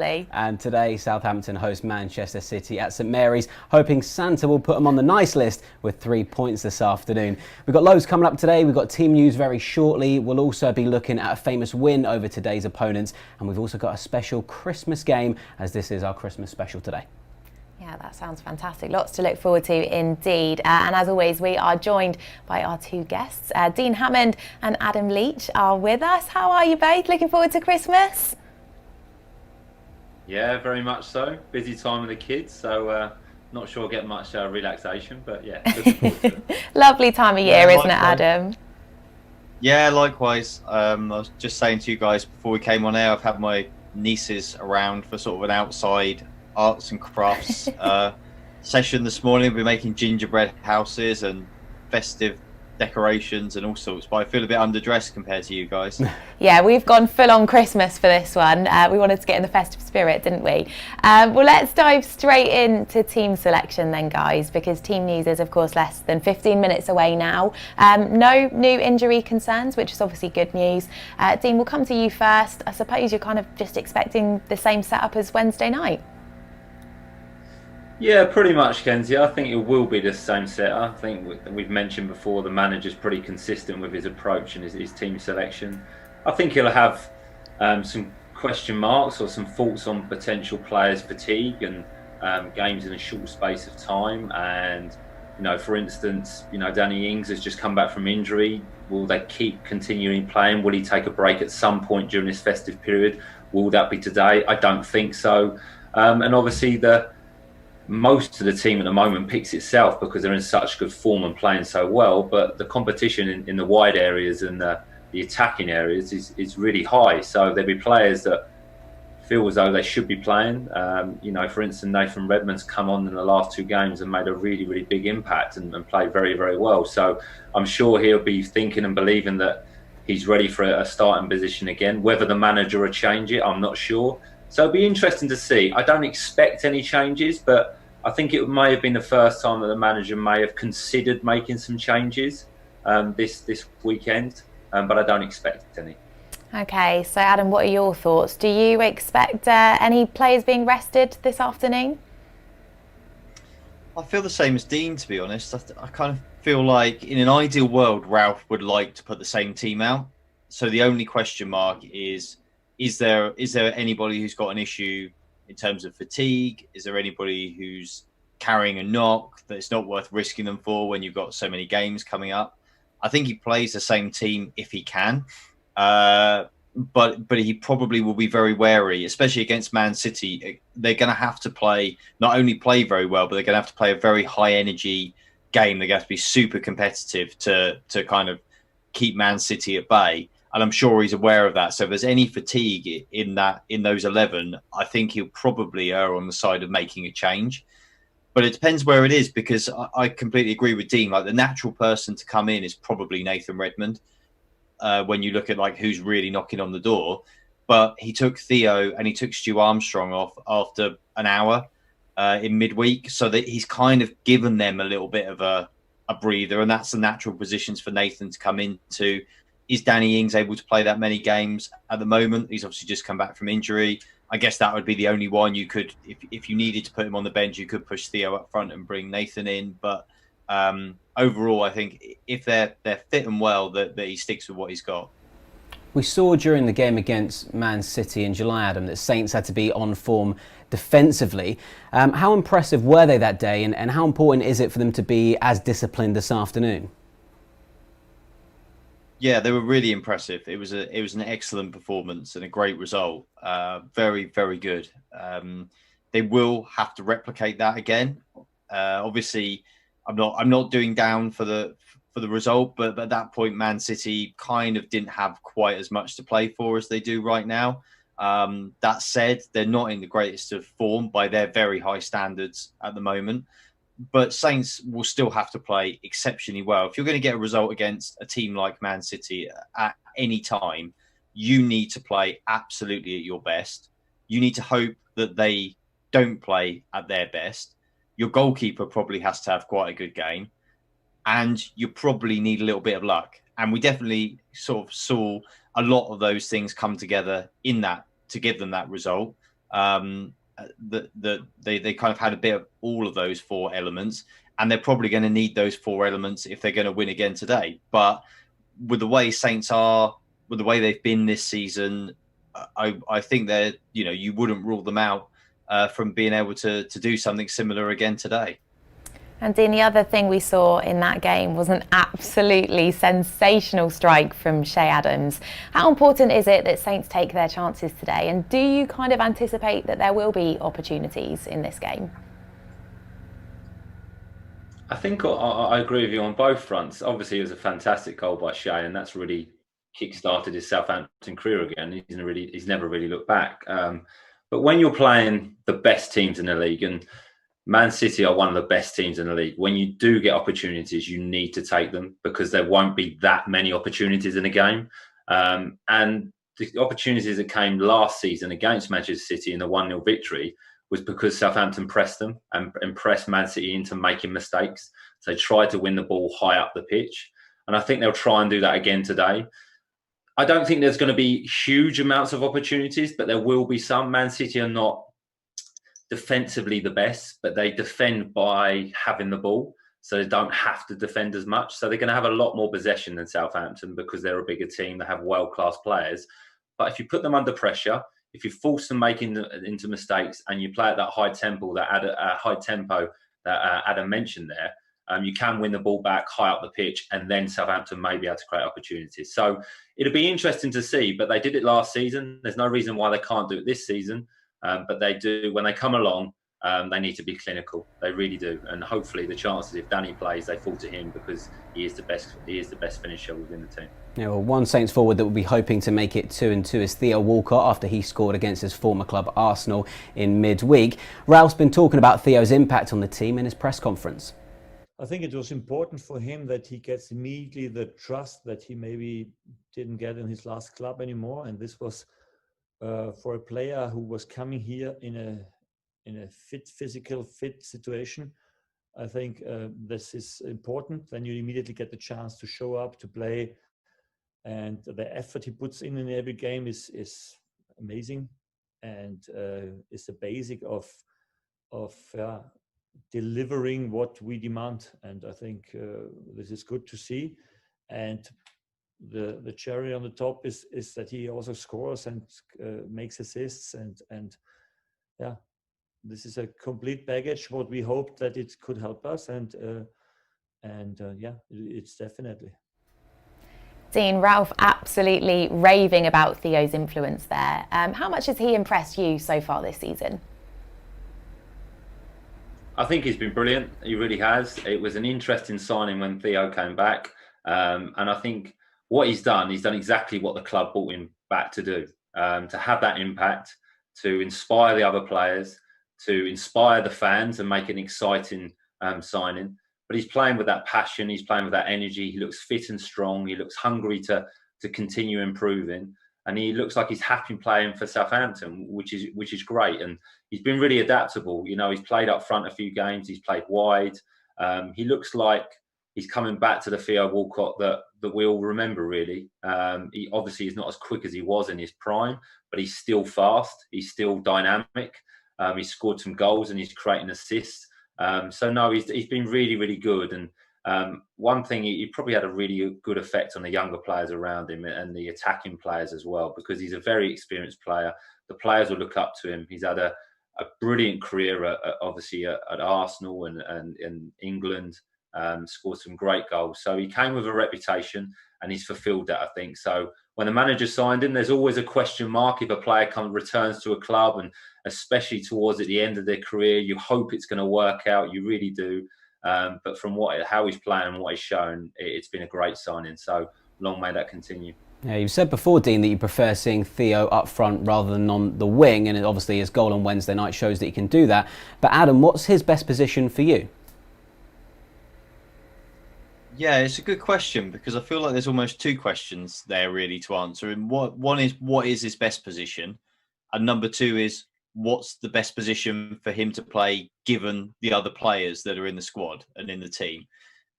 And today, Southampton host Manchester City at St Mary's, hoping Santa will put them on the nice list with 3 points this afternoon. We've got loads coming up today. We've got team news very shortly. We'll also be looking at a famous win over today's opponents. And we've also got a special Christmas game, as this is our Christmas special today. Yeah, that sounds fantastic. Lots to look forward to indeed. And as always, we are joined by our two guests. Dean Hammond and Adam Leach are with us. How are you both? Looking forward to Christmas? Yeah, very much so. Busy time with the kids, so not sure I'll get much relaxation, but yeah, looking forward to it. Lovely time of year, isn't it, Adam? Yeah, likewise. I was just saying to you guys before we came on air, I've had my nieces around for sort of an outside arts and crafts session this morning. We're making gingerbread houses and festive decorations and all sorts, but I feel a bit underdressed compared to you guys. Yeah, we've gone full on Christmas for this one. We wanted to get in the festive spirit, didn't we? Well, let's dive straight into team selection then, guys, because team news is of course less than 15 minutes away now. No new injury concerns, which is obviously good news. Dean, we'll come to you first. I suppose you're kind of just expecting the same setup as Wednesday night. Yeah, pretty much, Kenzie. I think it will be the same setup. I think we've mentioned before the manager's pretty consistent with his approach and his team selection. I think he'll have some question marks or some thoughts on potential players' fatigue and games in a short space of time. And, you know, for instance, you know, Danny Ings has just come back from injury. Will they keep continuing playing? Will he take a break at some point during this festive period? Will that be today? I don't think so. And obviously most of the team at the moment picks itself because they're in such good form and playing so well, but the competition in the wide areas and the attacking areas is really high. So there'll be players that feel as though they should be playing. You know, for instance, Nathan Redmond's come on in the last 2 games and made a really, really big impact and played very, very well. So I'm sure he'll be thinking and believing that he's ready for a starting position again. Whether the manager will change it, I'm not sure. So it'll be interesting to see. I don't expect any changes, but I think it may have been the first time that the manager may have considered making some changes this weekend, but I don't expect any. Okay, so Adam, what are your thoughts? Do you expect any players being rested this afternoon? I feel the same as Dean, to be honest. I kind of feel like in an ideal world, Ralph would like to put the same team out. So the only question mark is there anybody who's got an issue in terms of fatigue? Is there anybody who's carrying a knock that it's not worth risking them for when you've got so many games coming up? I think he plays the same team if he can, but he probably will be very wary, especially against Man City. They're going to have to not only play very well, but they're going to have to play a very high energy game. They're going to have to be super competitive to kind of keep Man City at bay. And I'm sure he's aware of that. So if there's any fatigue in those 11, I think he'll probably err on the side of making a change. But it depends where it is, because I completely agree with Dean. Like, the natural person to come in is probably Nathan Redmond when you look at like who's really knocking on the door. But he took Theo and he took Stu Armstrong off after an hour in midweek, so that he's kind of given them a little bit of a breather, and that's the natural positions for Nathan to come into. Is Danny Ings able to play that many games at the moment? He's obviously just come back from injury. I guess that would be the only one you could, if you needed to put him on the bench, you could push Theo up front and bring Nathan in. But overall, I think if they're fit and well, that he sticks with what he's got. We saw during the game against Man City in July, Adam, that Saints had to be on form defensively. How impressive were they that day, and how important is it for them to be as disciplined this afternoon? Yeah, they were really impressive. It was an excellent performance and a great result. Very, very good. They will have to replicate that again. Obviously, I'm not doing down for the result, but at that point, Man City kind of didn't have quite as much to play for as they do right now. That said, they're not in the greatest of form by their very high standards at the moment. But Saints will still have to play exceptionally well. If you're going to get a result against a team like Man City at any time, you need to play absolutely at your best. You need to hope that they don't play at their best. Your goalkeeper probably has to have quite a good game. And you probably need a little bit of luck. And we definitely sort of saw a lot of those things come together in that to give them that result. That they kind of had a bit of all of those four elements, and they're probably going to need those four elements if they're going to win again today. But with the way Saints are, with the way they've been this season, I think that you wouldn't rule them out from being able to do something similar again today. And Dean, the other thing we saw in that game was an absolutely sensational strike from Shea Adams. How important is it that Saints take their chances today? And do you kind of anticipate that there will be opportunities in this game? I think I agree with you on both fronts. Obviously, it was a fantastic goal by Shea, and that's really kick-started his Southampton career again. He's never really looked back. But when you're playing the best teams in the league, and Man City are one of the best teams in the league, when you do get opportunities, you need to take them because there won't be that many opportunities in a game. And the opportunities that came last season against Manchester City in the 1-0 victory was because Southampton pressed them and pressed Man City into making mistakes. So they tried to win the ball high up the pitch. And I think they'll try and do that again today. I don't think there's going to be huge amounts of opportunities, but there will be some. Man City are not defensively the best, but they defend by having the ball, so they don't have to defend as much. So they're going to have a lot more possession than Southampton because they're a bigger team. They have world-class players. But if you put them under pressure, if you force them making into mistakes and you play at that high tempo that Adam mentioned there, you can win the ball back high up the pitch, and then Southampton may be able to create opportunities. So it'll be interesting to see, but they did it last season. There's no reason why they can't do it this season. But they do, when they come along, they need to be clinical. They really do. And hopefully the chances, if Danny plays, they fall to him because he is the best finisher within the team. Yeah, well, one Saints forward that will be hoping to make it 2-2 is Theo Walcott after he scored against his former club Arsenal in midweek. Ralph's been talking about Theo's impact on the team in his press conference. I think it was important for him that he gets immediately the trust that he maybe didn't get in his last club anymore. And this was for a player who was coming here in a physical fit situation. I think this is important. Then you immediately get the chance to show up, to play, and the effort he puts in every game is amazing, and is the basic of delivering what we demand. And I think this is good to see. And the cherry on the top is that he also scores and makes assists, and this is a complete package. What we hoped that it could help us, and it's definitely. Dean, Ralph absolutely raving about Theo's influence there. How much has he impressed you so far this season? I think he's been brilliant. He really has. It was an interesting signing when Theo came back, and I think what he's done exactly what the club brought him back to do, to have that impact, to inspire the other players, to inspire the fans and make an exciting signing. But he's playing with that passion, he's playing with that energy, he looks fit and strong, he looks hungry to continue improving, and he looks like he's happy playing for Southampton, which is great. And he's been really adaptable. He's played up front a few games, he's played wide. He looks like he's coming back to the Theo Walcott that we all remember, really. He obviously is not as quick as he was in his prime, but he's still fast. He's still dynamic. He's scored some goals and he's creating assists. He's been really, really good. And one thing, he probably had a really good effect on the younger players around him and the attacking players as well, because he's a very experienced player. The players will look up to him. He's had a brilliant career, at Arsenal and in England. Scored some great goals. So he came with a reputation and he's fulfilled that, I think. So when the manager signed him, there's always a question mark if a player returns to a club, and especially towards the end of their career, you hope it's going to work out. You really do. But from how he's playing and what he's shown, it's been a great signing. So long may that continue. Yeah, you've said before, Dean, that you prefer seeing Theo up front rather than on the wing, and obviously his goal on Wednesday night shows that he can do that. But Adam, what's his best position for you? Yeah, it's a good question, because I feel like there's almost two questions there really to answer. And one is, what is his best position? And number two is, what's the best position for him to play given the other players that are in the squad and in the team?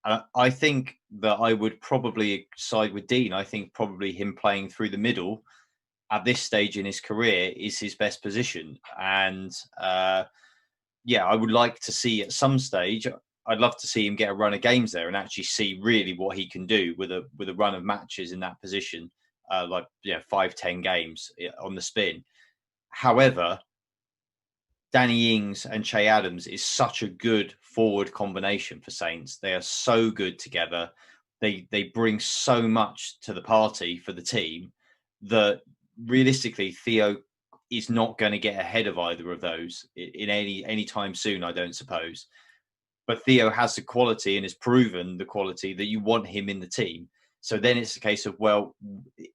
And I think that I would probably side with Dean. I think probably him playing through the middle at this stage in his career is his best position. And yeah, I would like to see at some stage, I'd love to see him get a run of games there and actually see really what he can do with a run of matches in that position, like 5-10 games on the spin. However, Danny Ings and Che Adams is such a good forward combination for Saints. They are so good together. They bring so much to the party for the team that realistically Theo is not going to get ahead of either of those in any time soon, I don't suppose. But Theo has the quality and has proven the quality that you want him in the team. So then it's a case of, well,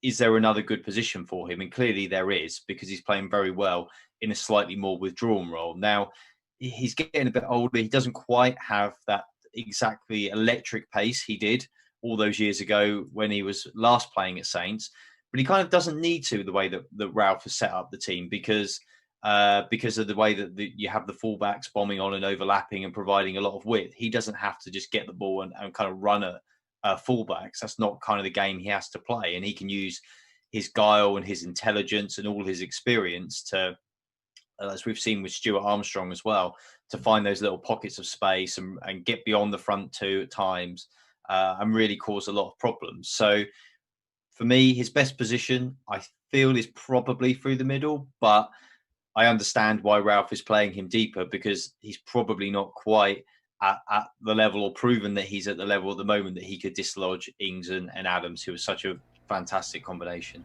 is there another good position for him? And clearly there is, because he's playing very well in a slightly more withdrawn role. Now, he's getting a bit older. He doesn't quite have that exactly electric pace he did all those years ago when he was last playing at Saints. But he kind of doesn't need to, the way that Ralph has set up the team, because of the way that you have the fullbacks bombing on and overlapping and providing a lot of width. He doesn't have to just get the ball and kind of run at fullbacks. That's not kind of the game he has to play. And he can use his guile and his intelligence and all his experience to, as we've seen with Stuart Armstrong as well, to find those little pockets of space and get beyond the front two at times and really cause a lot of problems. So for me, his best position, I feel, is probably through the middle, but I understand why Ralph is playing him deeper, because he's probably not quite at the level, or proven that he's at the level at the moment that he could dislodge Ings and Adams, who was such a fantastic combination.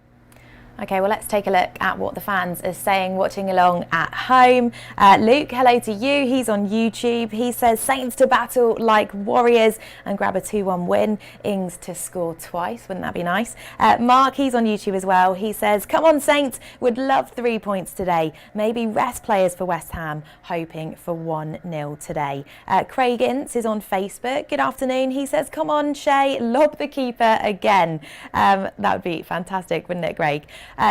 Okay, well, let's take a look at what the fans are saying watching along at home. Luke, hello to you. He's on YouTube. He says, Saints to battle like Warriors and grab a 2-1 win. Ings to score twice. Wouldn't that be nice? Mark, he's on YouTube as well. He says, come on, Saints. Would love 3 points today. Maybe rest players for West Ham, hoping for 1-0 today. Craig Ince is on Facebook. Good afternoon. He says, come on, Shay, lob the keeper again. That would be fantastic, wouldn't it, Craig?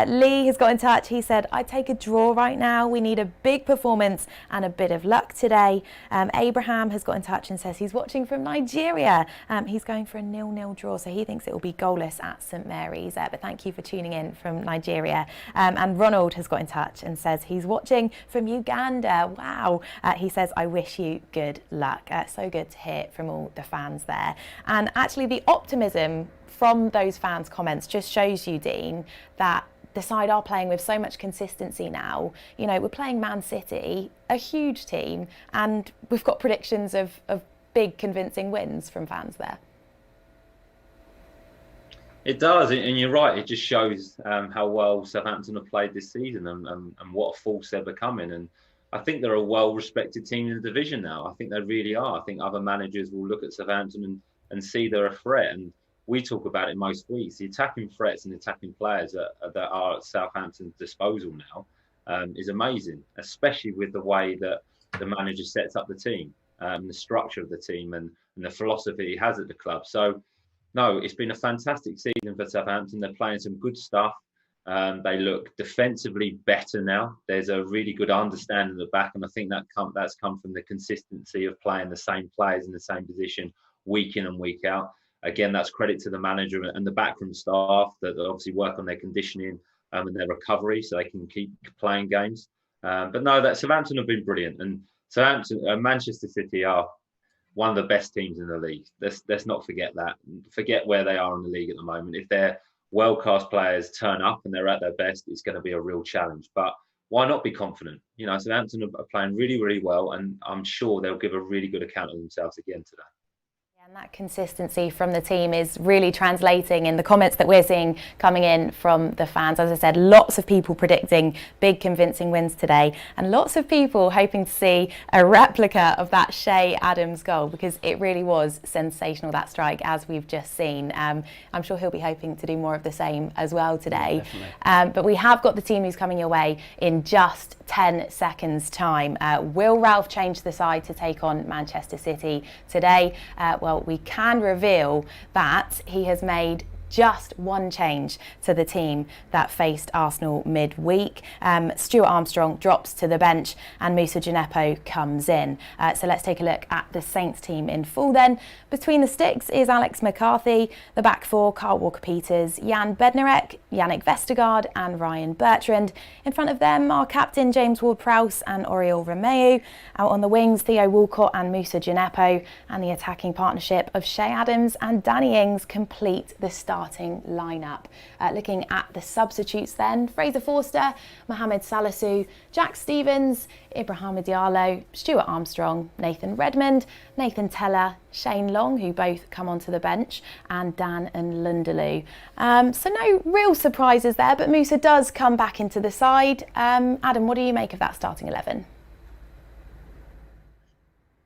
Lee has got in touch. He said, I'd take a draw right now. We need a big performance and a bit of luck today. Abraham has got in touch and says he's watching from Nigeria. He's going for a 0-0 draw, so he thinks it will be goalless at St Mary's. But thank you for tuning in from Nigeria. And Ronald has got in touch and says he's watching from Uganda. Wow. He says, I wish you good luck. So good to hear from all the fans there. And actually the optimism from those fans' comments just shows you, Dean, that the side are playing with so much consistency now. You know, we're playing Man City, a huge team, and we've got predictions of big convincing wins from fans there. It does, and you're right. It just shows how well Southampton have played this season and what a force they're becoming. And I think they're a well-respected team in the division now. I think they really are. I think other managers will look at Southampton and see they're a threat. And we talk about it most weeks. The attacking threats and attacking players that are at Southampton's disposal now is amazing, especially with the way that the manager sets up the team, the structure of the team and the philosophy he has at the club. So, no, it's been a fantastic season for Southampton. They're playing some good stuff. They look defensively better now. There's a really good understanding of the back, and I think that's come from the consistency of playing the same players in the same position week in and week out. Again, that's credit to the manager and the backroom staff that obviously work on their conditioning and their recovery so they can keep playing games. But no, that Southampton have been brilliant. And Southampton, Manchester City are one of the best teams in the league. Let's not forget that. Forget where they are in the league at the moment. If their world-class players turn up and they're at their best, it's going to be a real challenge. But why not be confident? You know, Southampton are playing really, really well, and I'm sure they'll give a really good account of themselves again today. And that consistency from the team is really translating in the comments that we're seeing coming in from the fans. As I said, lots of people predicting big convincing wins today, and lots of people hoping to see a replica of that Che Adams goal, because it really was sensational, that strike, as we've just seen. I'm sure he'll be hoping to do more of the same as well today. But we have got the team who's coming your way in just 10 seconds time. Will Ralph change the side to take on Manchester City today? Well, we can reveal that he has made just one change to the team that faced Arsenal midweek. Stuart Armstrong drops to the bench and Moussa Djenepo comes in. So let's take a look at the Saints team in full then. Between the sticks is Alex McCarthy, the back four, Carl Walker-Peters, Jan Bednarek, Yannick Vestergaard and Ryan Bertrand. In front of them are captain James Ward-Prowse and Oriol Romeu. Out on the wings, Theo Walcott and Moussa Djenepo, and the attacking partnership of Shea Adams and Danny Ings complete the starting lineup. Looking at the substitutes then, Fraser Forster, Mohamed Salisu, Jack Stevens, Ibrahima Diallo, Stuart Armstrong, Nathan Redmond, Nathan Teller, Shane Long, who both come onto the bench, and Dan and Lundalu. So no real surprises there, but Moussa does come back into the side. Adam, what do you make of that starting 11?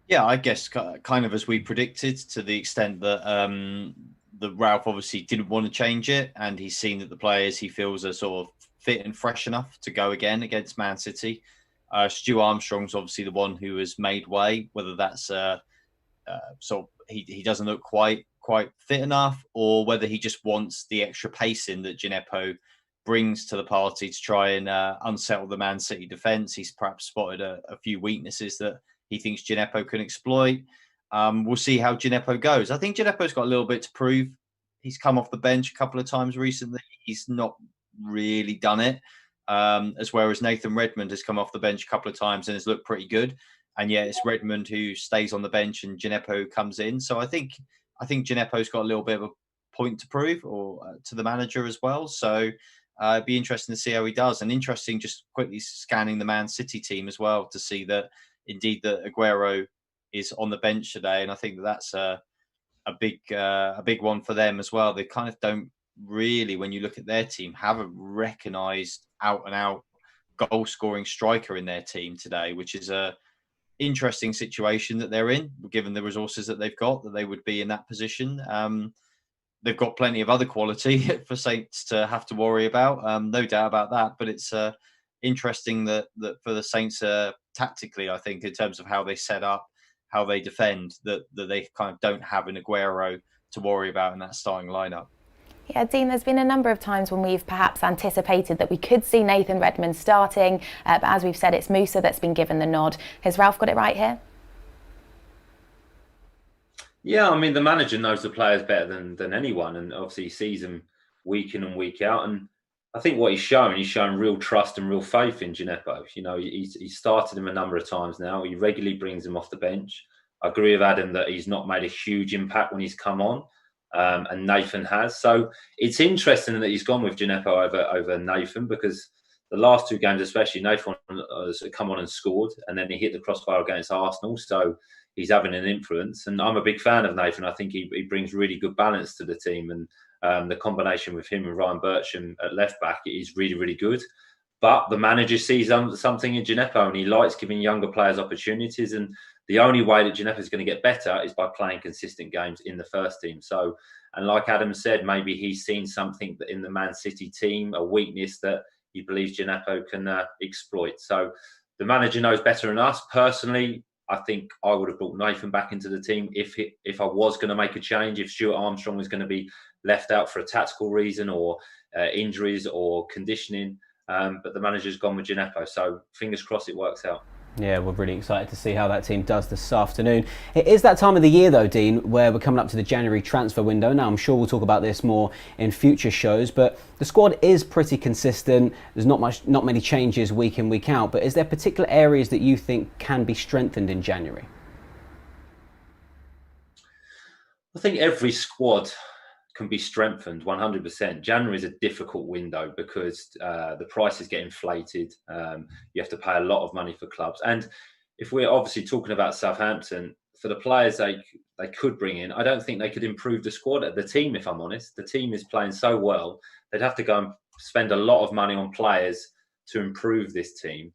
Yeah, I guess kind of as we predicted, to the extent that Ralph obviously didn't want to change it, and he's seen that the players he feels are sort of fit and fresh enough to go again against Man City. Stu Armstrong's obviously the one who has made way, whether that's sort of he doesn't look quite fit enough, or whether he just wants the extra pacing that Djenepo brings to the party to try and unsettle the Man City defence. He's perhaps spotted a few weaknesses that he thinks Djenepo can exploit. We'll see how Djenepo goes. I think Djenepo's got a little bit to prove. He's come off the bench a couple of times recently. He's not really done it. Whereas Nathan Redmond has come off the bench a couple of times and has looked pretty good. And yet it's Redmond who stays on the bench and Djenepo comes in. So I think Djenepo's got a little bit of a point to prove, or to the manager as well. So it'd be interesting to see how he does. And interesting, just quickly scanning the Man City team as well, to see that indeed that Aguero is on the bench today. And I think that's a big one for them as well. They kind of don't really, when you look at their team, have a recognised out-and-out goal-scoring striker in their team today, which is a interesting situation that they're in, given the resources that they've got, that they would be in that position. They've got plenty of other quality for Saints to have to worry about, no doubt about that. But it's interesting that for the Saints, tactically, I think, in terms of how they set up, how they defend, that they kind of don't have an Aguero to worry about in that starting lineup. Yeah, Dean, there's been a number of times when we've perhaps anticipated that we could see Nathan Redmond starting, but as we've said, it's Moussa that's been given the nod. Has Ralph got it right here? Yeah, I mean, the manager knows the players better than anyone, and obviously he sees them week in and week out. And I think what he's shown real trust and real faith in Djenepo. You know, he's started him a number of times now. He regularly brings him off the bench. I agree with Adam that he's not made a huge impact when he's come on. And Nathan has. So it's interesting that he's gone with Djenepo over Nathan, because the last two games especially, Nathan has come on and scored, and then he hit the crossbar against Arsenal. So he's having an influence. And I'm a big fan of Nathan. I think he brings really good balance to the team. And the combination with him and Ryan Bertrand at left back is really, really good. But the manager sees something in Djenepo, and he likes giving younger players opportunities. And the only way that Djenepo is going to get better is by playing consistent games in the first team. So, and like Adam said, maybe he's seen something in the Man City team, a weakness that he believes Djenepo can exploit. So the manager knows better than us. Personally, I think I would have brought Nathan back into the team if I was going to make a change, if Stuart Armstrong was going to be left out for a tactical reason, or injuries or conditioning. But the manager's gone with Djenepo, so fingers crossed it works out. Yeah, we're really excited to see how that team does this afternoon. It is that time of the year though, Dean, where we're coming up to the January transfer window. Now, I'm sure we'll talk about this more in future shows, but the squad is pretty consistent. There's not many changes week in, week out, but is there particular areas that you think can be strengthened in January? I think every squad can be strengthened 100%. January is a difficult window because the prices get inflated. You have to pay a lot of money for clubs. And if we're obviously talking about Southampton, for the players they could bring in, I don't think they could improve the squad. The team, if I'm honest, the team is playing so well, they'd have to go and spend a lot of money on players to improve this team.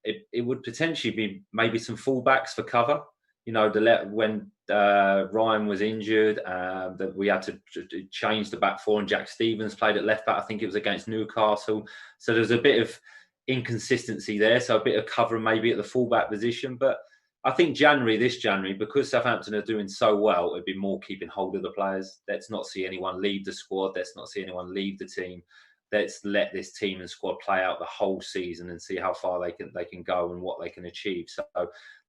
It would potentially be maybe some fullbacks for cover. You know, when Ryan was injured, that we had to change the back four, and Jack Stevens played at left back. I think it was against Newcastle. So there's a bit of inconsistency there. So a bit of cover maybe at the fullback position. But I think this January, because Southampton are doing so well, it'd be more keeping hold of the players. Let's not see anyone leave the squad. Let's not see anyone leave the team. Let's let this team and squad play out the whole season and see how far they can go and what they can achieve. So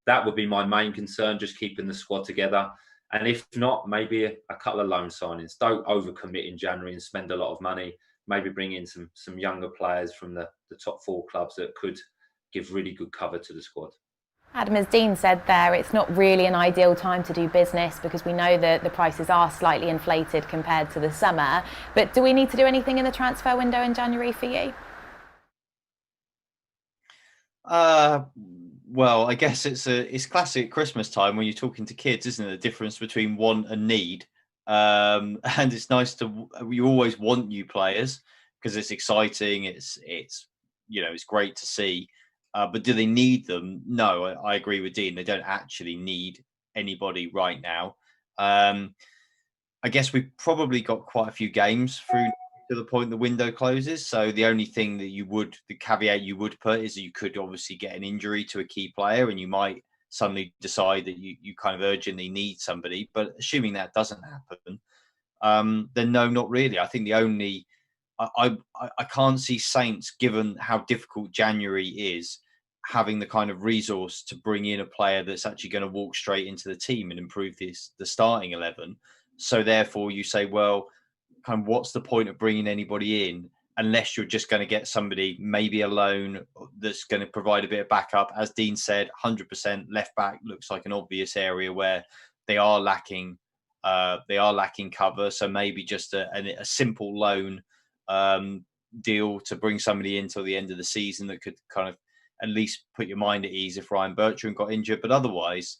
that would be my main concern, just keeping the squad together. And if not, maybe a couple of loan signings. Don't overcommit in January and spend a lot of money. Maybe bring in some younger players from the top 4 clubs that could give really good cover to the squad. Adam, as Dean said there, it's not really an ideal time to do business because we know that the prices are slightly inflated compared to the summer. But do we need to do anything in the transfer window in January for you? Well, I guess it's classic Christmas time when you're talking to kids, isn't it? The difference between want and need. And it's nice you always want new players because it's exciting. It's great to see. But do they need them? No, I agree with Dean. They don't actually need anybody right now. I guess we've probably got quite a few games through to the point the window closes. So the only thing the caveat you would put is that you could obviously get an injury to a key player and you might suddenly decide that you kind of urgently need somebody. But assuming that doesn't happen, then no, not really. I think the only... I can't see Saints, given how difficult January is, having the kind of resource to bring in a player that's actually going to walk straight into the team and improve the starting 11. So therefore you say, well, kind of what's the point of bringing anybody in unless you're just going to get somebody, maybe a loan, that's going to provide a bit of backup. As Dean said, 100% left back looks like an obvious area where they are lacking cover. So maybe just a simple loan deal to bring somebody in till the end of the season that could kind of at least put your mind at ease if Ryan Bertrand got injured. But otherwise,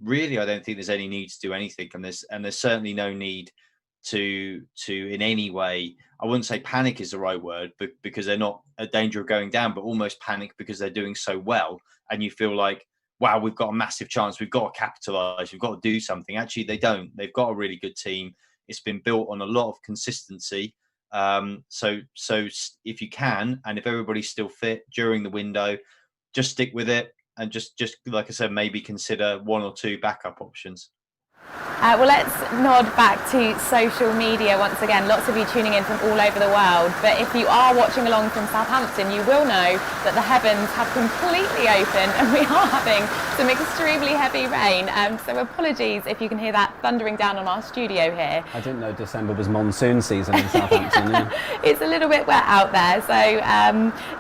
really, I don't think there's any need to do anything. And there's certainly no need to in any way, I wouldn't say panic is the right word, but because they're not at danger of going down, but almost panic because they're doing so well. And you feel like, wow, we've got a massive chance. We've got to capitalise. We've got to do something. Actually, they don't. They've got a really good team. It's been built on a lot of consistency. So if you can, and if everybody's still fit during the window, just stick with it and just like I said, maybe consider 1 or 2 backup options. Well, let's nod back to social media once again. Lots of you tuning in from all over the world. But if you are watching along from Southampton, you will know that the heavens have completely opened and we are having some extremely heavy rain. So apologies if you can hear that thundering down on our studio here. I didn't know December was monsoon season in Southampton. Yeah. It's a little bit wet out there. So,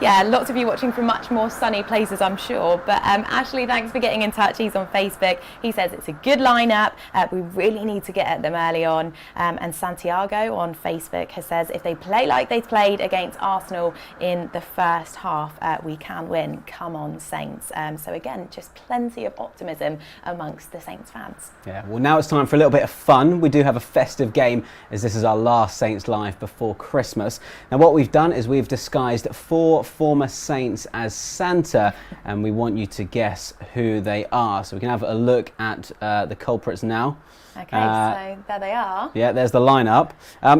yeah, lots of you watching from much more sunny places, I'm sure. But Ashley, thanks for getting in touch. He's on Facebook. He says it's a good lineup. We really need to get at them early on. And Santiago on Facebook says if they play like they played against Arsenal in the first half, we can win. Come on, Saints. So again, just plenty of optimism amongst the Saints fans. Yeah, well, now it's time for a little bit of fun. We do have a festive game as this is our last Saints Live before Christmas. Now what we've done is we've disguised 4 former Saints as Santa and we want you to guess who they are. So we can have a look at the culprits now. Okay, so there they are. Yeah, there's the lineup.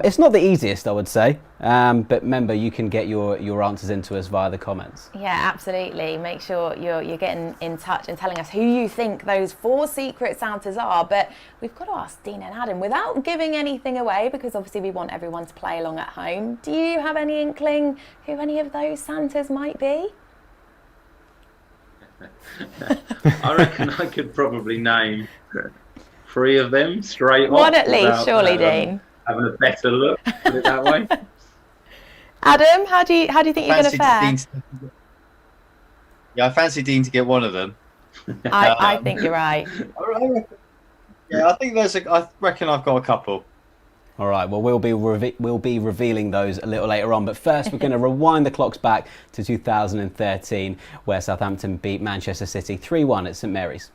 It's not the easiest, I would say, but remember, you can get your answers into us via the comments. Yeah, absolutely. Make sure you're getting in touch and telling us who you think those 4 secret Santas are. But we've got to ask Dean and Adam, without giving anything away, because obviously we want everyone to play along at home. Do you have any inkling who any of those Santas might be? I reckon I could probably name 3 of them straight off. One at least, surely, Dean. Having a better look, put it that way. Adam, how do you think you're going to fare? Yeah, I fancy Dean to get one of them. I think you're right. I reckon I've got a couple. All right, well, we'll be revealing those a little later on. But first, we're going to rewind the clocks back to 2013, where Southampton beat Manchester City 3-1 at St Mary's.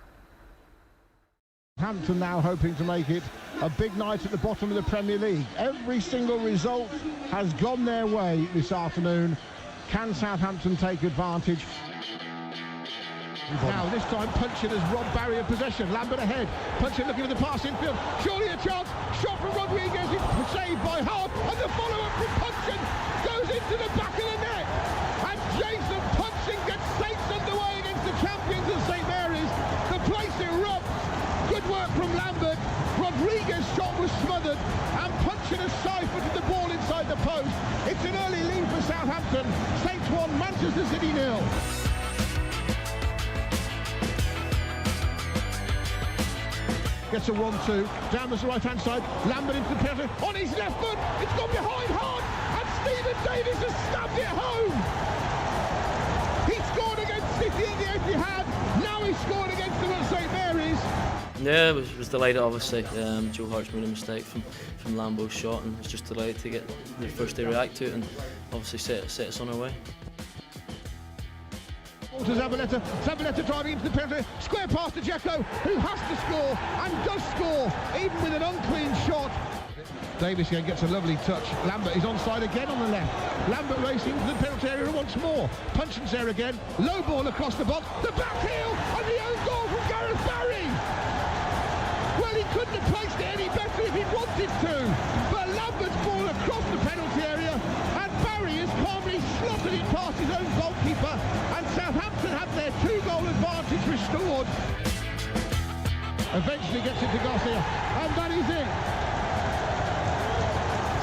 Hampton now hoping to make it a big night at the bottom of the Premier League. Every single result has gone their way this afternoon. Can Southampton take advantage? Now this time Punchin has robbed Barry of possession. Lambert ahead. Punchin looking at the pass infield. Surely a chance. Shot from Rodriguez. It's saved by Hart. And the follow-up from Punchin goes into the back of the net. And Jason Punchin gets Saints underway against the champions of St Mary's. The Hitchin has siphoned the ball inside the post. It's an early lead for Southampton. Saints 1, Manchester City 0. Gets a 1-2, down the right-hand side, Lambert into the penalty, on his left foot, it's gone behind hard, and Stephen Davis has stabbed it home! He scored against City at the Etihad, now he's scored against them at St Mary's. Yeah, I was delighted obviously. Joe Hart's made a mistake from Lambo's shot, and was just delighted to get the first to react to it and obviously set us on our way. To Zabaleta driving into the penalty, square pass to Dzeko, who has to score and does score, even with an unclean shot. Davis again gets a lovely touch. Lambert is onside again on the left. Lambert racing to the penalty area once more. Puncheon's there again. Low ball across the box. The back heel and the own goal from Gareth Barry. Well, he couldn't have placed it any better if he wanted to. But Lambert's ball across the penalty area, and Barry has calmly slotted it past his own goalkeeper. And Southampton have their 2-goal advantage restored. Eventually gets it to Garcia, and that is it.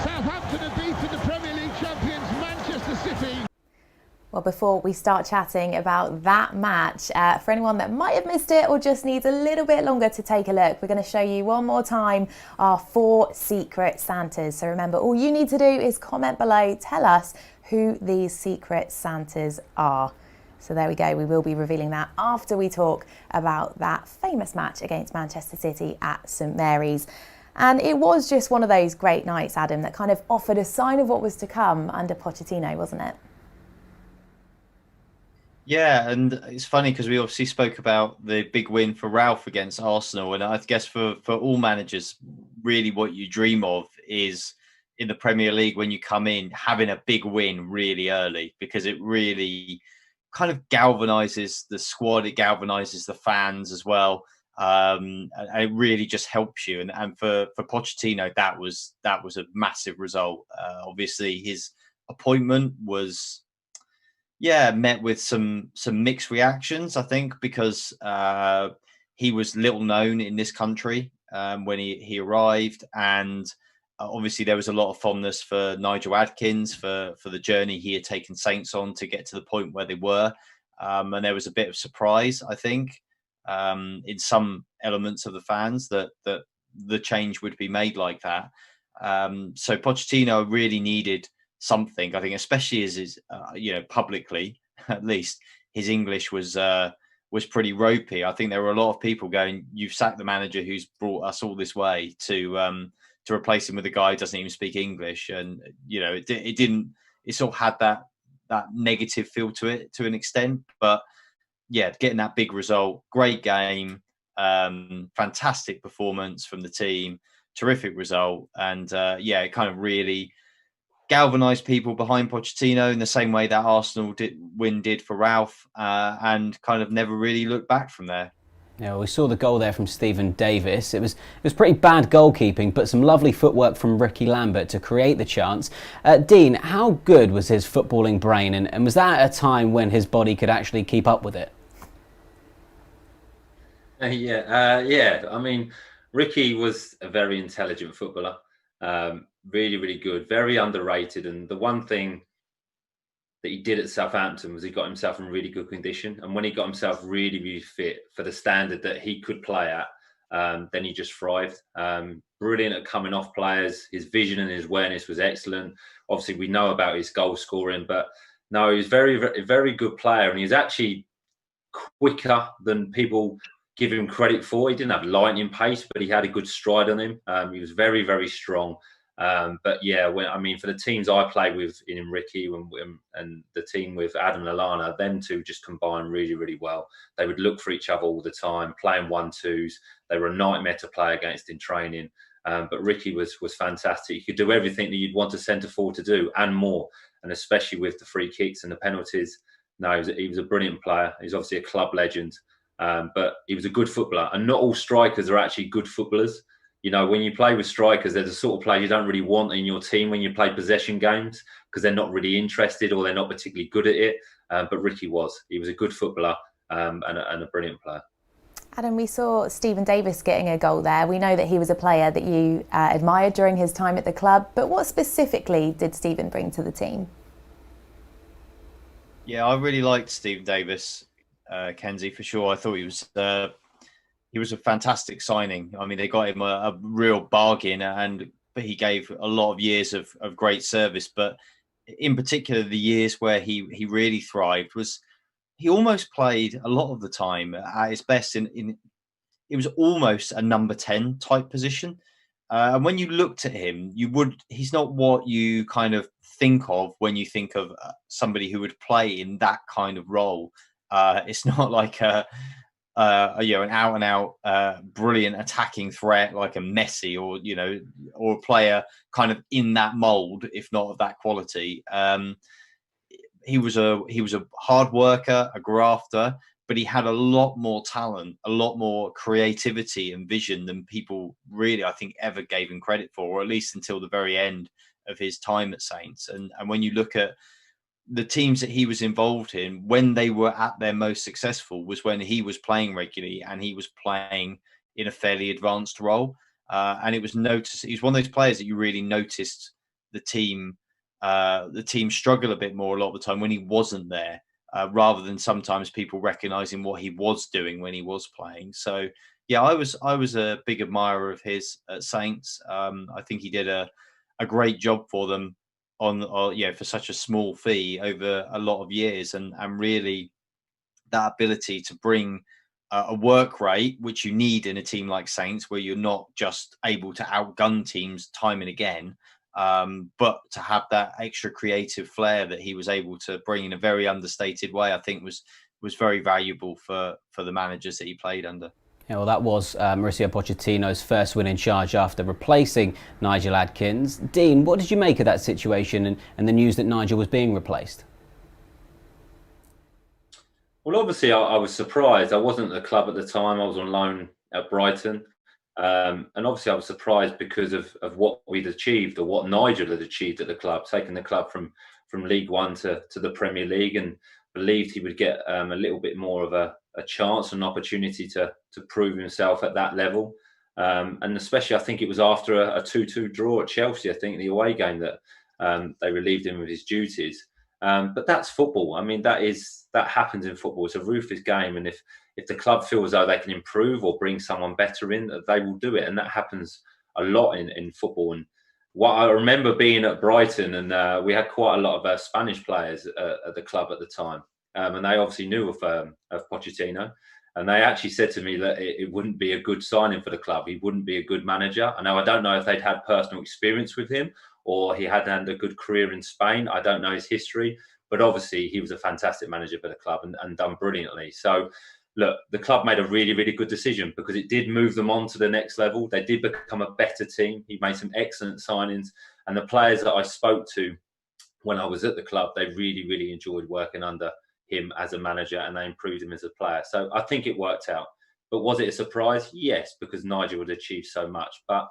Southampton have beaten the Premier League champions Manchester City. Well, before we start chatting about that match, for anyone that might have missed it or just needs a little bit longer to take a look, we're going to show you one more time our 4 secret Santas. So remember, all you need to do is comment below, tell us who these secret Santas are. So there we go, we will be revealing that after we talk about that famous match against Manchester City at St Mary's. And it was just one of those great nights, Adam, that kind of offered a sign of what was to come under Pochettino, wasn't it? Yeah, and it's funny because we obviously spoke about the big win for Ralph against Arsenal, and I guess for all managers, really what you dream of is in the Premier League when you come in, having a big win really early, because it really kind of galvanizes the squad, it galvanizes the fans as well. And it really just helps you. And for Pochettino, that was a massive result. Obviously, his appointment was met with some mixed reactions, I think, because he was little known in this country when he arrived, and obviously there was a lot of fondness for Nigel Adkins for the journey he had taken Saints on to get to the point where they were, and there was a bit of surprise, I think, in some elements of the fans that the change would be made like that. So Pochettino really needed something, I think, especially as his, publicly at least, his English was pretty ropey. I think there were a lot of people going, "You've sacked the manager who's brought us all this way to replace him with a guy who doesn't even speak English," and it didn't. It sort of had that negative feel to it to an extent, but yeah, getting that big result, great game, fantastic performance from the team, terrific result, and it kind of really galvanised people behind Pochettino in the same way that Arsenal win did for Ralph, and kind of never really looked back from there. Yeah, we saw the goal there from Stephen Davis. It was pretty bad goalkeeping, but some lovely footwork from Ricky Lambert to create the chance. Dean, how good was his footballing brain, and was that at a time when his body could actually keep up with it? Yeah. I mean, Ricky was a very intelligent footballer. Really, really good, very underrated. And the one thing that he did at Southampton was he got himself in really good condition. And when he got himself really, really fit for the standard that he could play at, then he just thrived. Brilliant at coming off players. His vision and his awareness was excellent. Obviously, we know about his goal scoring, but no, he was very, very, very good player. And he's actually quicker than people give him credit for. He didn't have lightning pace, but he had a good stride on him. He was very, very strong. But yeah, for the teams I played with in Ricky and the team with Adam Lallana, them two just combined really, really well. They would look for each other all the time, playing 1-2s. They were a nightmare to play against in training. But Ricky was fantastic. He could do everything that you'd want a centre forward to do and more, and especially with the free kicks and the penalties. No, he was a brilliant player. He's obviously a club legend, but he was a good footballer. And not all strikers are actually good footballers. You know, when you play with strikers, they're the sort of player you don't really want in your team when you play possession games, because they're not really interested or they're not particularly good at it. But Ricky was. He was a good footballer and a brilliant player. Adam, we saw Stephen Davis getting a goal there. We know that he was a player that you admired during his time at the club, but what specifically did Stephen bring to the team? Yeah, I really liked Steve Davis, Kenzie, for sure. I thought he was a fantastic signing. I mean, they got him a real bargain, but he gave a lot of years of great service. But in particular, the years where he really thrived was he almost played a lot of the time at his best in it was almost a number 10 type position. And when you looked at him, he's not what you kind of think of when you think of somebody who would play in that kind of role. It's not like an out and out brilliant attacking threat like a Messi or a player kind of in that mold, if not of that quality. He was a hard worker, a grafter, but he had a lot more talent, a lot more creativity and vision than people really, I think, ever gave him credit for, or at least until the very end of his time at Saints. And when you look at the teams that he was involved in, when they were at their most successful was when he was playing regularly and he was playing in a fairly advanced role. And it was he's one of those players that you really noticed the team struggle a bit more a lot of the time when he wasn't there, rather than sometimes people recognizing what he was doing when he was playing. So yeah, I was a big admirer of his at Saints. I think he did a great job for them for such a small fee over a lot of years, and really that ability to bring a work rate, which you need in a team like Saints, where you're not just able to outgun teams time and again, but to have that extra creative flair that he was able to bring in a very understated way, I think was very valuable for the managers that he played under. Yeah, well, that was Mauricio Pochettino's first win in charge after replacing Nigel Adkins. Dean, what did you make of that situation and the news that Nigel was being replaced? Well, obviously, I was surprised. I wasn't at the club at the time. I was on loan at Brighton. And obviously, I was surprised because of what we'd achieved, or what Nigel had achieved at the club, taking the club from League One to the Premier League, and believed he would get a little bit more of a chance, an opportunity to prove himself at that level. And especially, I think it was after a 2-2 draw at Chelsea, I think, the away game, that they relieved him of his duties. But that's football. I mean, that happens in football. It's a ruthless game. And if the club feels as though they can improve or bring someone better in, they will do it. And that happens a lot in football. And what I remember being at Brighton, and we had quite a lot of Spanish players at the club at the time. And they obviously knew of Pochettino. And they actually said to me that it wouldn't be a good signing for the club. He wouldn't be a good manager. I don't know if they'd had personal experience with him, or he had had a good career in Spain. I don't know his history. But obviously, he was a fantastic manager for the club and done brilliantly. So, look, the club made a really, really good decision, because it did move them on to the next level. They did become a better team. He made some excellent signings. And the players that I spoke to when I was at the club, they really, really enjoyed working under him as a manager, and they improved him as a player. So I think it worked out. But was it a surprise? Yes, because Nigel had achieved so much. But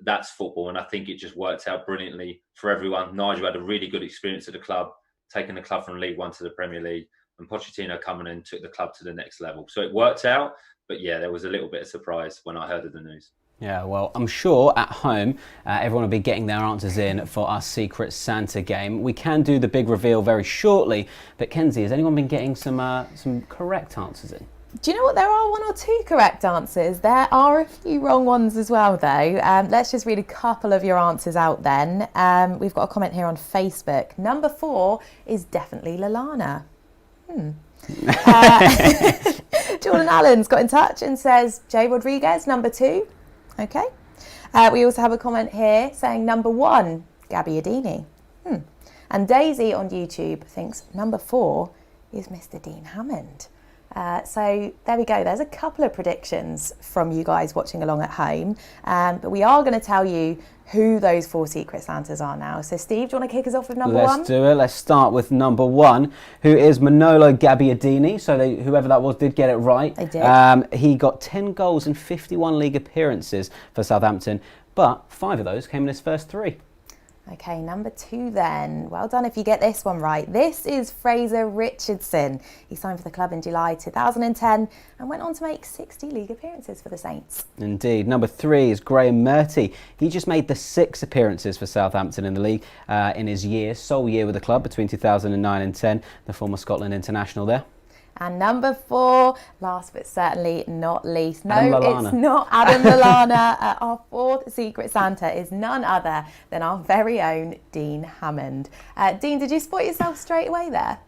that's football, and I think it just worked out brilliantly for everyone. Nigel had a really good experience at the club, taking the club from League One to the Premier League, and Pochettino coming in took the club to the next level. So it worked out, but yeah, there was a little bit of surprise when I heard of the news. Yeah, well, I'm sure at home everyone will be getting their answers in for our Secret Santa game. We can do the big reveal very shortly, but Kenzie, has anyone been getting some correct answers in? Do you know what? There are one or two correct answers. There are a few wrong ones as well, though. Let's just read a couple of your answers out then. We've got a comment here on Facebook. Number 4 is definitely Lallana. Jordan Allen's got in touch and says Jay Rodriguez, number 2. Okay. We also have a comment here saying number 1, Gabbiadini. And Daisy on YouTube thinks number 4 is Mr. Dean Hammond. So there we go. There's a couple of predictions from you guys watching along at home. But we are going to tell you who those 4 Secret Santas are now. So Steve, do you want to kick us off with number 1? Let's do it. Let's start with number 1, who is Manolo Gabbiadini. So whoever that was did get it right. They did. He got 10 goals in 51 league appearances for Southampton, but 5 of those came in his first 3. Okay, number 2 then. Well done if you get this one right. This is Fraser Richardson. He signed for the club in July 2010 and went on to make 60 league appearances for the Saints. Indeed. Number 3 is Graham Murty. He just made the 6 appearances for Southampton in the league in his sole year with the club between 2009 and 10. The former Scotland international there. And number 4, last but certainly not least, no, Adam it's not Adam Lallana. Our 4th Secret Santa is none other than our very own Dean Hammond. Dean, did you spot yourself straight away there?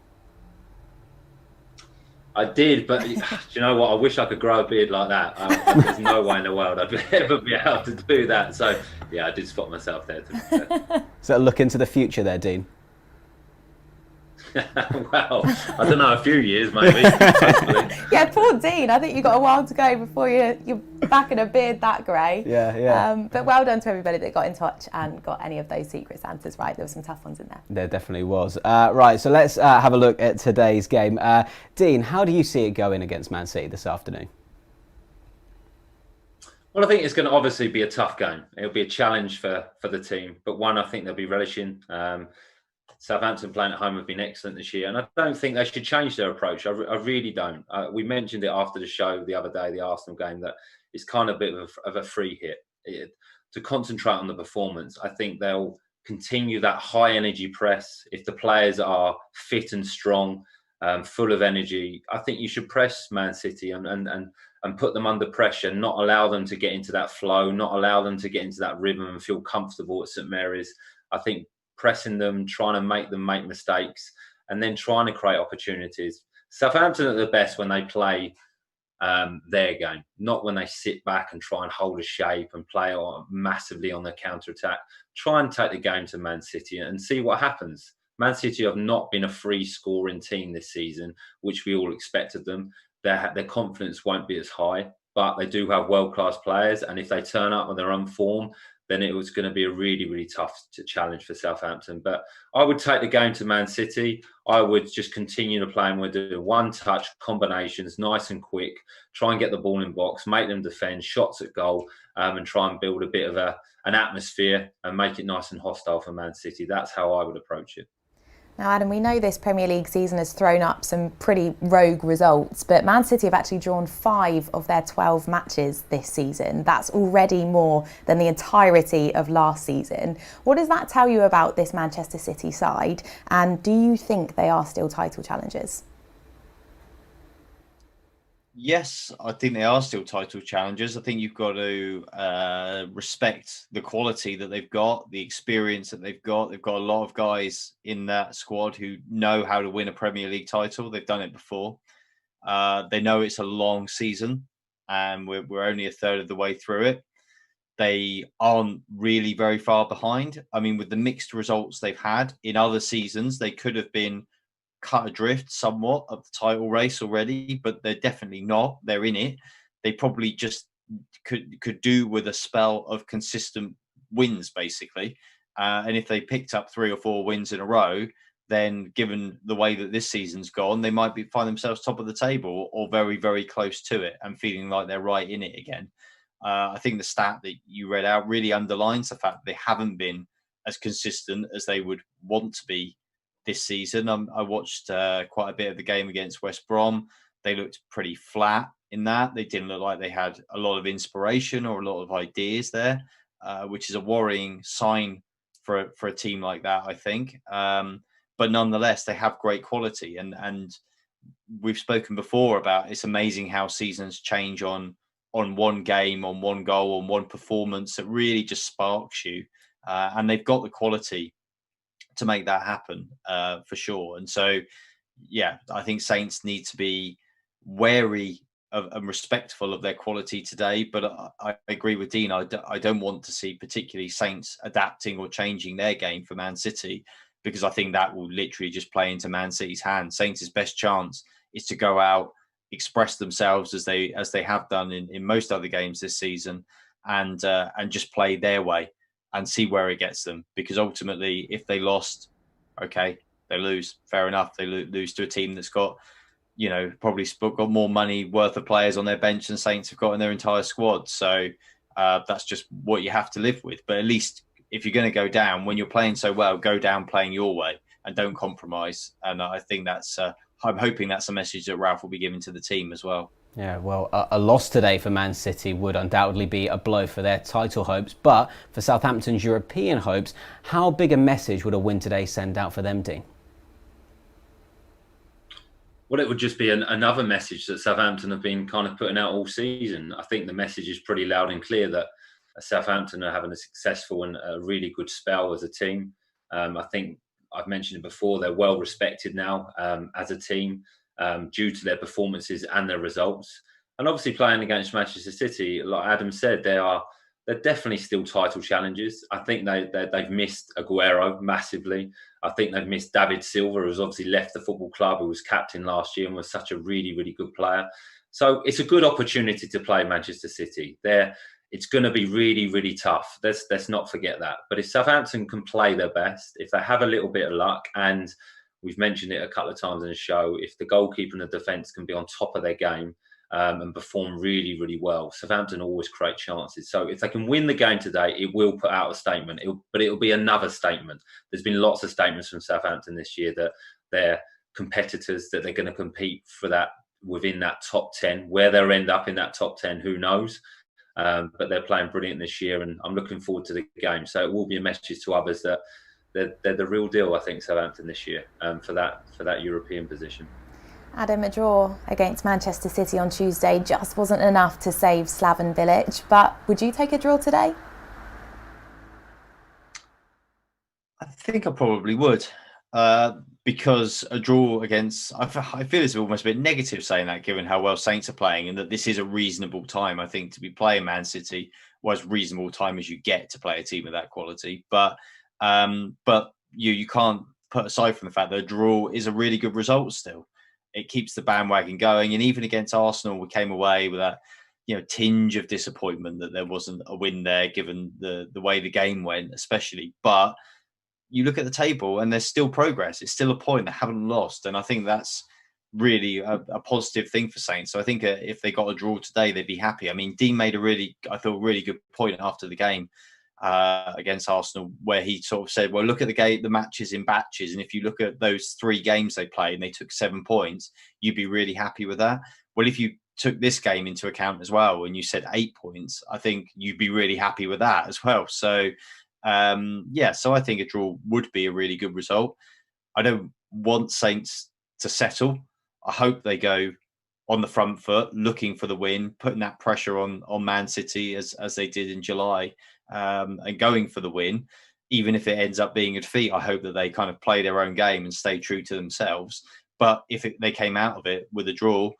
I did, but do you know what? I wish I could grow a beard like that. There's no way in the world I'd ever be able to do that. So, yeah, I did spot myself there. So a look into the future there, Dean. Well, I don't know, a few years maybe. Yeah, poor Dean. I think you've got a while to go before you're back in a beard that grey. Yeah. But well done to everybody that got in touch and got any of those Secret Santas right. There were some tough ones in there. There definitely was. Right, so let's have a look at today's game. Dean, how do you see it going against Man City this afternoon? Well, I think it's going to obviously be a tough game. It'll be a challenge for the team, but one I think they'll be relishing. Southampton playing at home have been excellent this year, and I don't think they should change their approach. I really don't. We mentioned it after the show the other day, the Arsenal game, that it's kind of a bit of a free hit. To concentrate on the performance, I think they'll continue that high energy press. If the players are fit and strong, full of energy, I think you should press Man City and put them under pressure, not allow them to get into that flow, not allow them to get into that rhythm and feel comfortable at St Mary's. I think pressing them, trying to make them make mistakes, and then trying to create opportunities. Southampton are the best when they play their game, not when they sit back and try and hold a shape and play massively on the counter-attack. Try and take the game to Man City and see what happens. Man City have not been a free scoring team this season, which we all expected them. Their confidence won't be as high, but they do have world-class players, and if they turn up on their own form, then it was going to be a really, really tough challenge for Southampton. But I would take the game to Man City. I would just continue to play, and we're doing one-touch combinations, nice and quick, try and get the ball in box, make them defend, shots at goal, and try and build a bit of an atmosphere and make it nice and hostile for Man City. That's how I would approach it. Now, Adam, we know this Premier League season has thrown up some pretty rogue results, but Man City have actually drawn 5 of their 12 matches this season. That's already more than the entirety of last season. What does that tell you about this Manchester City side? And do you think they are still title challengers? Yes, I think they are still title challengers. I think you've got to respect the quality that they've got, the experience that they've got. They've got a lot of guys in that squad who know how to win a Premier League title. They've done it before. They know it's a long season, and we're only a third of the way through it. They aren't really very far behind. I mean, with the mixed results they've had in other seasons, they could have been cut adrift somewhat of the title race already, but they're definitely not. They're in it. They probably just could do with a spell of consistent wins, basically. And if they picked up 3 or 4 wins in a row, then given the way that this season's gone, they might find themselves top of the table or very, very close to it and feeling like they're right in it again. I think the stat that you read out really underlines the fact that they haven't been as consistent as they would want to be this season. I watched quite a bit of the game against West Brom. They looked pretty flat in that. They didn't look like they had a lot of inspiration or a lot of ideas there, which is a worrying sign for a team like that, I think. But nonetheless, they have great quality. And we've spoken before about it's amazing how seasons change on one game, on one goal, on one performance. It really just sparks you. And they've got the quality to make that happen, for sure. And so, yeah, I think Saints need to be wary and respectful of their quality today. But I agree with Dean. I don't want to see particularly Saints adapting or changing their game for Man City, because I think that will literally just play into Man City's hands. Saints' best chance is to go out, express themselves as they have done in most other games this season, and just play their way and see where it gets them. Because ultimately, if they lost, okay, they lose. Fair enough. They lose to a team that's got, probably got more money worth of players on their bench than Saints have got in their entire squad. So that's just what you have to live with. But at least if you're going to go down, when you're playing so well, go down playing your way and don't compromise. And I think that's, I'm hoping that's a message that Ralph will be giving to the team as well. Yeah, well, a loss today for Man City would undoubtedly be a blow for their title hopes. But for Southampton's European hopes, how big a message would a win today send out for them, Dean? Well, it would just be another message that Southampton have been kind of putting out all season. I think the message is pretty loud and clear that Southampton are having a successful and a really good spell as a team. I think I've mentioned it before, they're well respected now as a team due to their performances and their results. And obviously playing against Manchester City, like Adam said, they're definitely still title challenges. I think they've missed Aguero massively. I think they've missed David Silva, who's obviously left the football club, who was captain last year and was such a really, really good player. So it's a good opportunity to play Manchester City. It's going to be really, really tough. Let's not forget that. But if Southampton can play their best, if they have a little bit of luck, and we've mentioned it a couple of times in the show, if the goalkeeper and the defence can be on top of their game and perform really, really well, Southampton always create chances. So if they can win the game today, it will put out a statement. But it'll be another statement. There's been lots of statements from Southampton this year that they're competitors, that they're going to compete for that within that top 10. Where they'll end up in that top 10, who knows? But they're playing brilliant this year, and I'm looking forward to the game. So it will be a message to others that they're the real deal, I think, Southampton this year for that European position. Adam, a draw against Manchester City on Tuesday just wasn't enough to save Slaven Bilic, but would you take a draw today? I think I probably would. Because a draw against, I feel it's almost a bit negative saying that, given how well Saints are playing, and that this is a reasonable time, I think, to be playing Man City. Well, as reasonable time as you get to play a team of that quality. But you can't put aside from the fact that a draw is a really good result still. It keeps the bandwagon going, and even against Arsenal, we came away with that, tinge of disappointment that there wasn't a win there, given the way the game went, especially. But you look at the table and there's still progress. It's still a point. They haven't lost. And I think that's really a positive thing for Saints. So I think if they got a draw today, they'd be happy. I mean, Dean made a really good point after the game against Arsenal, where he sort of said, well, look at the matches in batches. And if you look at those 3 games they played and they took 7 points, you'd be really happy with that. Well, if you took this game into account as well and you said 8 points, I think you'd be really happy with that as well. So so I think a draw would be a really good result. I don't want Saints to settle. I hope they go on the front foot, looking for the win, putting that pressure on Man City as they did in July, and going for the win. Even if it ends up being a defeat, I hope that they kind of play their own game and stay true to themselves. But if they came out of it with a draw,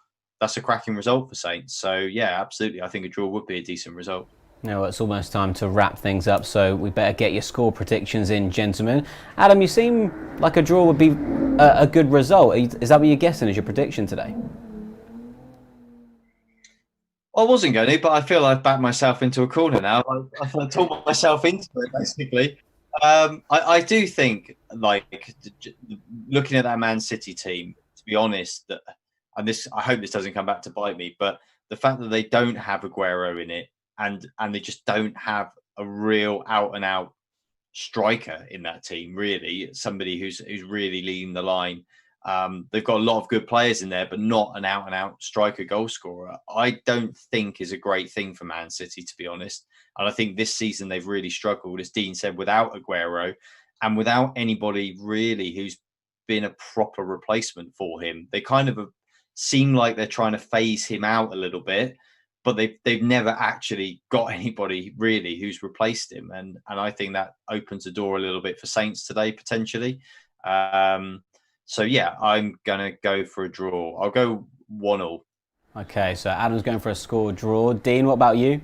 that's a cracking result for Saints. So, yeah, absolutely. I think a draw would be a decent result. Now it's almost time to wrap things up, so we better get your score predictions in, gentlemen. Adam, you seem like a draw would be a good result. Is that what you're guessing as your prediction today? I wasn't going to, but I feel I've backed myself into a corner now. I've talked myself into it, basically. I do think, looking at that Man City team, to be honest, I hope this doesn't come back to bite me, but the fact that they don't have Aguero in it, and they just don't have a real out-and-out striker in that team, really, somebody who's really leading the line. They've got a lot of good players in there, but not an out-and-out striker goal scorer. I don't think is a great thing for Man City, to be honest. And I think this season they've really struggled, as Dean said, without Aguero and without anybody really who's been a proper replacement for him. They kind of seem like they're trying to phase him out a little bit, but they've never actually got anybody really who's replaced him. And I think that opens the door a little bit for Saints today, potentially. So, yeah, I'm going to go for a draw. I'll go 1-1. Okay, so Adam's going for a score draw. Dean, what about you?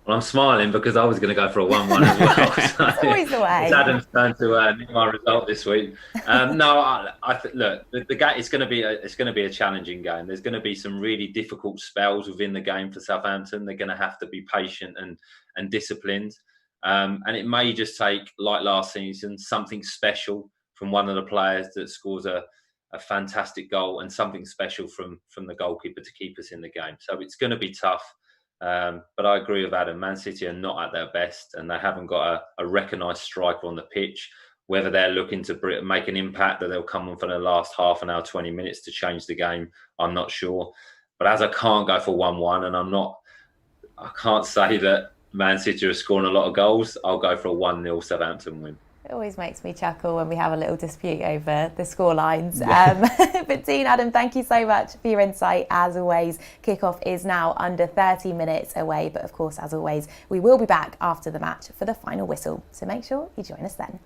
Well, I'm smiling because I was going to go for a 1-1 as well. So it's always the way. It's Adam's turn to nick my result this week. Look, the game it's going to be a challenging game. There's going to be some really difficult spells within the game for Southampton. They're going to have to be patient and disciplined, and it may just take, like last season, something special from one of the players that scores a fantastic goal, and something special from the goalkeeper to keep us in the game. So it's going to be tough. But I agree with Adam. Man City are not at their best, and they haven't got a recognised striker on the pitch. Whether they're looking to make an impact, that they'll come on for the last half an hour, 20 minutes to change the game, I'm not sure. But as I can't go for 1-1, and I can't say that Man City are scoring a lot of goals, I'll go for a 1-0 Southampton win. It always makes me chuckle when we have a little dispute over the scorelines. But Dean, Adam, thank you so much for your insight. As always, kickoff is now under 30 minutes away. But of course, as always, we will be back after the match for the final whistle. So make sure you join us then.